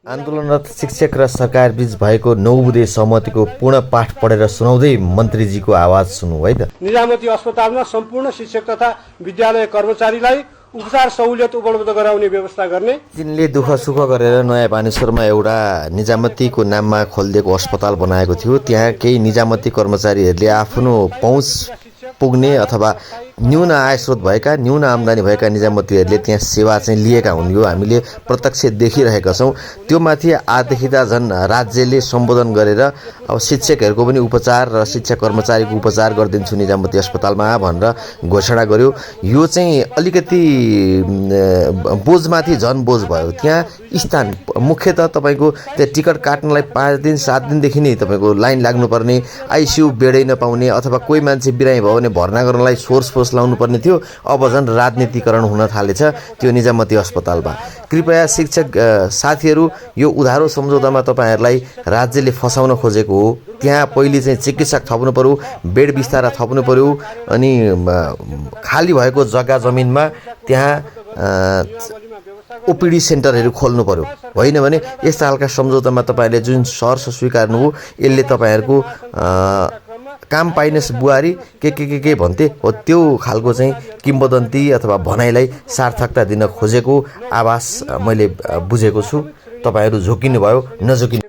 आन्दोलनरत शिक्षक र सरकार बीच भएको 9 बुँदे सहमतिको पूर्ण पाठ पढेर सुनाउँदै मन्त्रीजीको आवाज सुन्नु है त। निजामती अस्पतालमा सम्पूर्ण शिक्षक तथा विद्यालय कर्मचारीलाई उपचार सहुलियत उपलब्ध गराउने व्यवस्था गर्ने। जिनले दुःख सुख गरेर नयाँ बानेश्वरमा एउटा निजामतीको नाममा खोलिदिएको अस्पताल बनाएको थियो, त्यहाँ केही निजामती कर्मचारीहरूले आफ्नो पहुँच पुग्ने अथवा न्यून आय स्रोत भएका, न्यून आम्दानी भएका निजामतीहरूले त्यहाँ सेवा चाहिँ लिएका हुन्। यो हामीले प्रत्यक्ष देखिरहेका छौँ। त्यो माथि आजदेखि त झन् राज्यले सम्बोधन गरेर अब शिक्षकहरूको पनि उपचार र शिक्षा कर्मचारीको उपचार गरिदिन्छु निजामती अस्पतालमा भनेर घोषणा गर्यो। यो चाहिँ अलिकति बोझमाथि झन् बोझ भयो। त्यहाँ स्थान मुख्यतः तपाईँको त्यहाँ टिकट काट्नलाई 5 दिन 7 दिनदेखि नै तपाईँको लाइन लाग्नुपर्ने, आइसियु बेडै नपाउने अथवा कोही मान्छे बिरामी भयो भने भर्ना गर्नलाई सोर्स लाउनु पर्ने थियो। अब झन् राजनीतिकरण हुन थालेछ त्यो निजामती अस्पतालमा। कृपया शिक्षक साथीहरू, यो उधारो सम्झौतामा तपाईँहरूलाई राज्यले फसाउन खोजेको हो। त्यहाँ पहिले चाहिँ चिकित्सक थप्नु पर्यो, बेड बिस्तारा थप्नु पर्यो, अनि खाली भएको जग्गा जमिनमा त्यहाँ ओपिडी सेन्टरहरू खोल्नु पर्यो। होइन भने यस्ता खालका सम्झौतामा तपाईँहरूले जुन सहर्ष स्वीकार्नुभयो यसले तपाईँहरूको काम पाइनेस् बुहारी के भन्थे हो, त्यो खालको चाहिँ किम्बदन्ती अथवा भनाइलाई सार्थकता दिन खोजेको आवाज मैले बुझेको छु। तपाईँहरू झोकिनु भयो, नझोकिनु।